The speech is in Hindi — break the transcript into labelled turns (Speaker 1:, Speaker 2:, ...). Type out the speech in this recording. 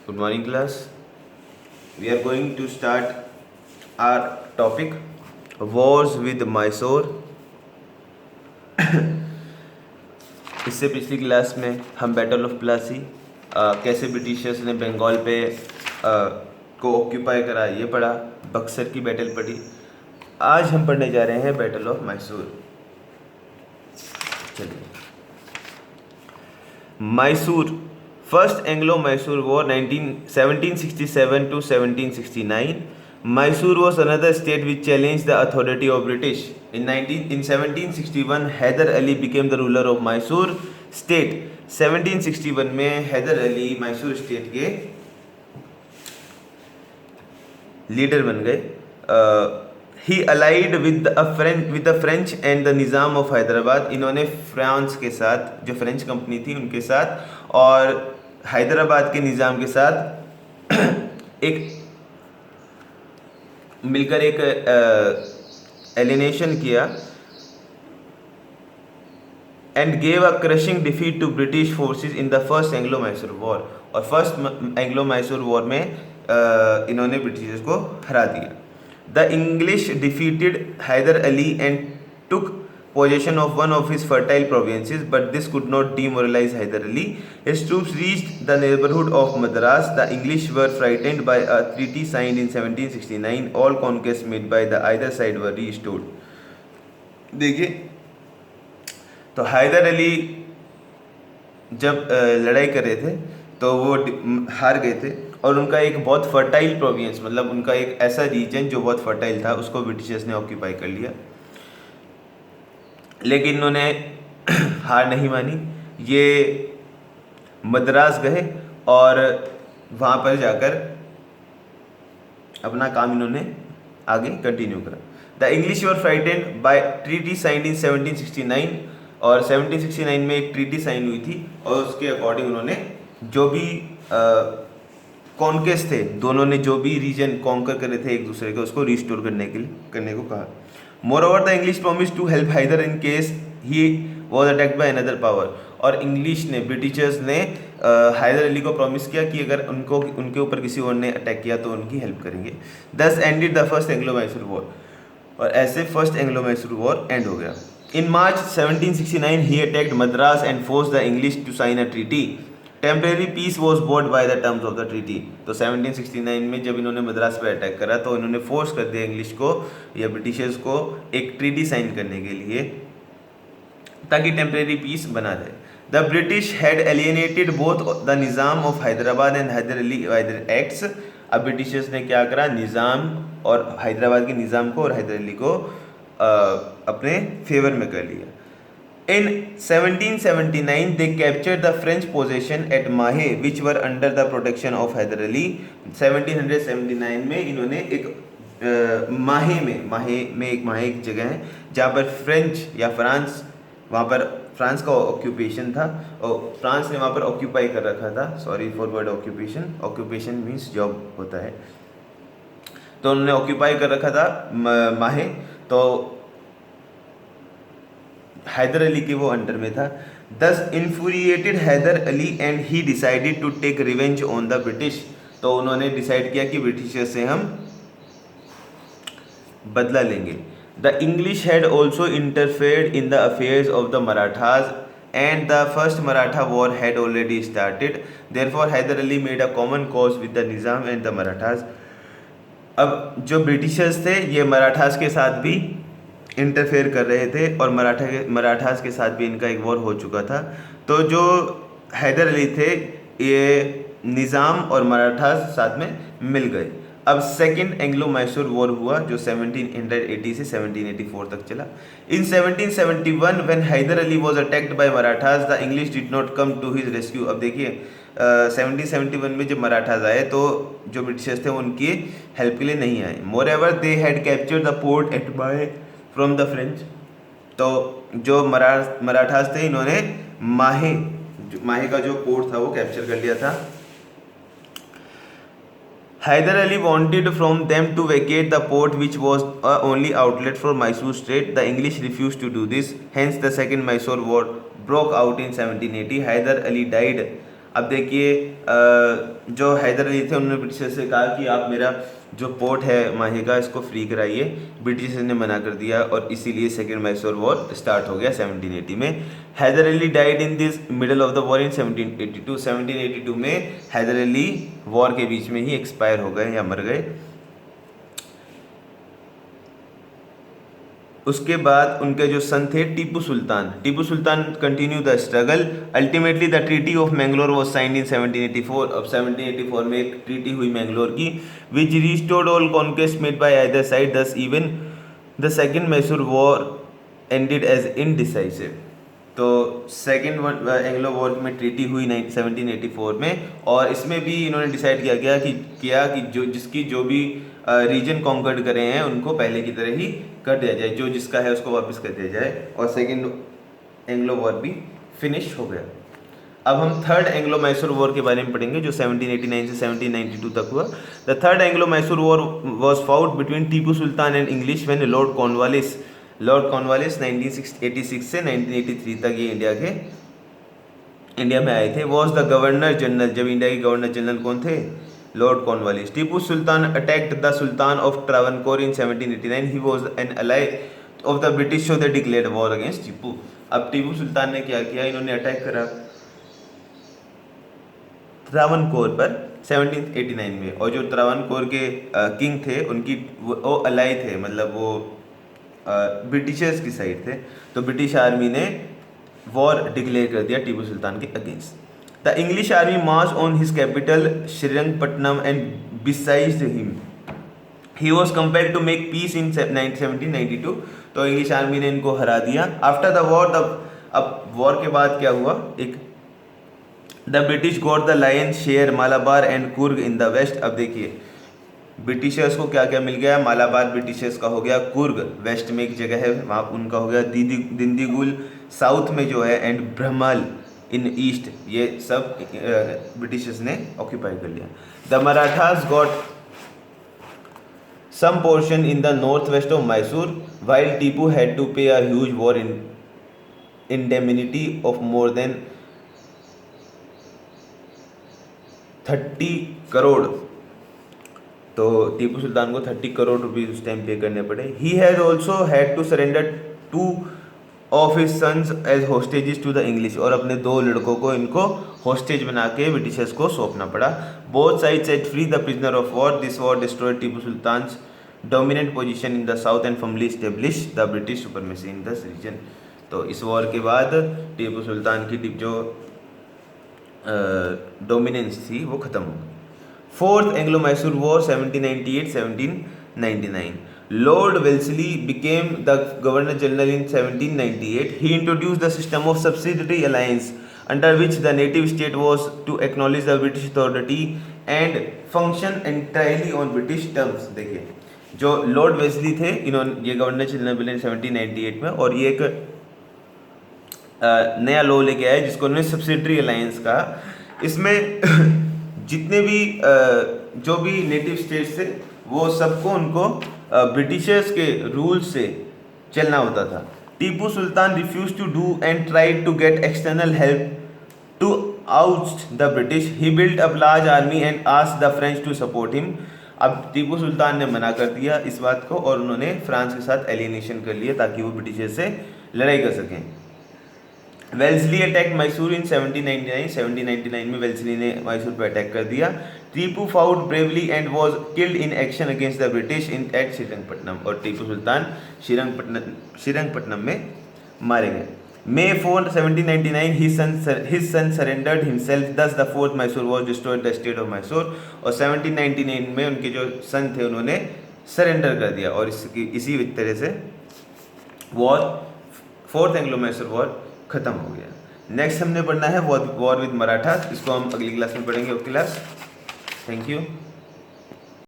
Speaker 1: Good morning, class. We are going to start our topic Wars with Mysore. इससे पिछली क्लास में हम बैटल ऑफ प्लासी कैसे ब्रिटिशर्स ने बंगाल पे को ऑक्यूपाई करा ये पढ़ा, बक्सर की बैटल पढ़ी। आज हम पढ़ने जा रहे हैं बैटल ऑफ मैसूर। चलिए, Mysore First Anglo-Mysore War 1767 to 1769. Mysore was another state which challenged the authority of British. In 1761, Hyder Ali became the ruler of Mysore state. 1761 में हैदर अली मैसूर स्टेट के लीडर बन गए। He allied with the French and the Nizam of Hyderabad. इन्होंने फ्रांस के साथ, जो फ्रेंच कंपनी थी उनके साथ और हैदराबाद के निज़ाम के साथ एक मिलकर एक एलिनेशन किया and gave a crushing defeat to British forces in the first Anglo Mysore war. और फर्स्ट एंग्लो मैसूर वॉर में इन्होंने ब्रिटिशर्स को हरा दिया। The English defeated Hyder Ali and took possession of one of his fertile provinces, but this could not demoralize Hyder Ali. His troops reached the neighborhood of Madras. The English were frightened by a treaty signed in 1769. All conquests made by the either side were restored. देखिए, तो हैदर अली जब लड़ाई कर रहे थे तो वो हार गए थे और उनका एक बहुत फर्टाइल प्रोविंस, मतलब उनका एक ऐसा रीजन जो बहुत फर्टाइल था, उसको ब्रिटिशर्स ने ऑक्यूपाई कर लिया। लेकिन इन्होंने हार नहीं मानी। ये मद्रास गए और वहाँ पर जाकर अपना काम इन्होंने आगे कंटिन्यू करा। The English were frightened by treaty signed in 1769। और 1769 में एक ट्रीटी साइन हुई थी और उसके अकॉर्डिंग उन्होंने जो भी कॉन्केस्ट थे, दोनों ने जो भी रीजन कॉन्कर करे थे एक दूसरे के, उसको रिस्टोर करने को कहा। Moreover, the English promised to help Hyder in case he was attacked by another power. और इंग्लिश ने, ब्रिटिशर्स ने हैदर अली को प्रॉमिस किया कि अगर उनके ऊपर किसी और ने अटैक किया तो उनकी हेल्प करेंगे। Thus ended the first Anglo-Mysore War. और ऐसे first Anglo Mysore war and हो गया। In March 1769, he attacked Madras and forced the English to sign a treaty. Temporary peace was bought by the terms of the treaty. तो 1769 में जब इन्होंने मद्रास पर अटैक करा तो इन्होंने फोर्स कर दिया इंग्लिश को या ब्रिटिशर्स को एक ट्रीटी साइन करने के लिए ताकि टेम्परेरी पीस बना जाए। The British had alienated both the Nizam of Hyderabad and Hyder Ali by their acts. अब ब्रिटिशर्स ने क्या करा, निज़ाम और हैदराबाद के निज़ाम को और हैदर अली को अपने फेवर में कर लिया। In 1779, they captured the French possession at Mahe, which were under the protection of Hyder Ali. 1779 में इन्होंने एक माहे एक जगह है जहाँ पर फ्रेंच या फ्रांस, वहाँ पर फ्रांस का ऑक्यूपेशन था और फ्रांस ने वहाँ पर ऑक्यूपाई कर रखा था। Sorry for word occupation, occupation means job होता है। तो उन्होंने ऑक्यूपाई कर रखा था माहे, तो हैदर अली के वो अंडर में था। Thus infuriated Hyder Ali and he decided to take revenge on the British. तो उन्होंने डिसाइड किया कि ब्रिटिशर्स से हम बदला लेंगे। The English had also interfered in the affairs of the Marathas and the first Maratha war had already started. Therefore Hyder Ali made a common cause with the Nizam and the Marathas. अब जो ब्रिटिशर्स थे ये मराठास के साथ भी इंटरफेयर कर रहे थे और मराठास के साथ भी इनका एक वॉर हो चुका था। तो जो हैदर अली थे ये निज़ाम और मराठास साथ में मिल गए। अब सेकंड एंग्लो मैसूर वॉर हुआ जो 1780 से 1784 तक चला। In 1771 when Hyder Ali was attacked by Marathas the English did not come to his rescue. अब देखिए 1771 में जब मराठास आए तो जो ब्रिटिशर्स थे उनकी हेल्प के लिए नहीं आए। Moreover they had captured the port at Mahe from the French. तो जो मराठास थे इन्होंने माहे का जो पोर्ट था वो कैप्चर कर लिया था। Haider Ali wanted from them to vacate the port which was only outlet for Mysore state. The English refused to do this. Hence the second Mysore war broke out in 1780. Hyder Ali died अब देखिए जो हैदर अली थे उन्होंने ब्रिटिशर्स से कहा कि आप मेरा जो पोर्ट है माहे का इसको फ्री कराइए। ब्रिटिशर्स ने मना कर दिया और इसीलिए सेकेंड मैसूर वॉर स्टार्ट हो गया 1780 में। Hyder Ali died in this middle of the war in 1782। 1782 में हैदर अली वॉर के बीच में ही एक्सपायर हो गए या मर गए। उसके बाद उनके जो सन थे Tipu Sultan continue the struggle. Ultimately the treaty of Mangalore was signed in 1784। अब 1784 में एक ट्रीटी हुई मैंगलोर की which restored all conquest made by either side, thus even the second Mysore war ended as indecisive. तो सेकेंड एंग्लो वॉर में ट्रीटी हुई 1784 में, और इसमें भी इन्होंने डिसाइड किया कि जो भी रीजन कॉन्कर्ड करे हैं उनको पहले की तरह ही कर दिया जाए, जो जिसका है उसको वापस कर दिया जाए, और सेकेंड एंग्लो वॉर भी फिनिश हो गया। अब हम थर्ड एंग्लो मैसूर वॉर के बारे में पढ़ेंगे जो 1789 से 1792 तक हुआ। The third Anglo Mysore war was fought between Tipu Sultan and English when Lord Cornwallis 1986 से 1983 तक ये इंडिया में आए थे। वॉज द गवर्नर जनरल, जब इंडिया के गवर्नर जनरल कौन थे? Lord Cornwallis. Tipu Sultan attacked the sultan of Travancore in 1789। He was an ally of the British, so they declared war against Tipu. अब टीपू सुल्तान ने क्या किया? इन्होंने अटैक करा त्रावणकोर पर 1789 में, और जो त्रावणकोर के किंग थे उनकी वो अलाई थे, मतलब वो ब्रिटिशर्स की साइड थे। तो ब्रिटिश आर्मी ने वॉर डिक्लेयर कर दिया टीपू सुल्तान के against. The English army march on his capital Srirangapatnam and besieged him. He was compelled to make peace in 1792। तो इंग्लिश आर्मी ने इनको हरा दिया। आफ्टर द वॉर, अब वॉर के बाद क्या हुआ? The British got the lion share Malabar and Coorg in the west. अब देखिए ब्रिटिशर्स को क्या क्या मिल गया? मालाबार ब्रिटिशर्स का हो गया, कुर्ग वेस्ट में एक जगह है वहाँ उनका हो गया, दिंदीगुल साउथ में जो है, एंड ब्रह्मल इन ईस्ट, ये सब ब्रिटिशर्स ने ऑक्यूपाई कर लिया। The Marathas got some portion in the north west of Mysore while Tipu had to pay a huge war indemnity of more than 30 crore. तो टीपू सुल्तान को 30 करोड़ रुपीज उस टाइम पे करने पड़े। He has also had to surrender 2 of his sons as hostages to the English. और अपने 2 लड़कों को इनको होस्टेज बना के ब्रिटिशर्स को सौंपना पड़ा। Both side set free the prisoner of war. This war destroyed Tipu Sultan's dominant position in the south and firmly establish the British supremacy in this region. तो इस वॉर के बाद टीपू सुल्तान की जो डोमिनेंस थी वो खत्म हो गई। Fourth Anglo Mysore war 1798-1799। Lord Wellesley became the Governor General in 1798. He introduced the system of subsidiary alliance under which the native state was to acknowledge the British authority and function entirely on British terms। देखिए जो लॉर्ड वेस्ली थे, इन्होंने ये गवर्नर जनरल बने 1798 में, और ये एक नया लॉ लेके आए जिसको उन्होंने सब्सिडरी अलायंस कहा। इसमें जितने भी जो भी नेटिव स्टेट्स थे वो सबको उनको ब्रिटिशर्स के रूल से चलना होता था। Tipu Sultan refuse to do and tried to get external help to oust the British. He built up large army and asked the French to support him. अब टीपू सुल्तान ने मना कर दिया इस बात को, और उन्होंने फ्रांस के साथ एलियनेशन कर लिया ताकि वो ब्रिटिशर्स से लड़ाई कर सकें। वेल्सली अटैक मैसूर इन 1799। 1799 में वेल्सली ने मैसूर पर अटैक कर दिया। Tipu fought bravely and was killed in action against the British in at Srirangapatnam. और टीपू सुल्तान श्रीरंगपट्टनम में मारे गए। May 4, 1799 his son surrendered himself, thus the fourth Mysore was destroyed the state of Mysore। और 1799 में उनके जो सन थे उन्होंने सरेंडर कर दिया, और इसी तरह से war, fourth Anglo Mysore war खत्म हो गया। नेक्स्ट हमने पढ़ना है वॉर विद मराठा। इसको हम अगली क्लास में पढ़ेंगे। Okay class, thank you.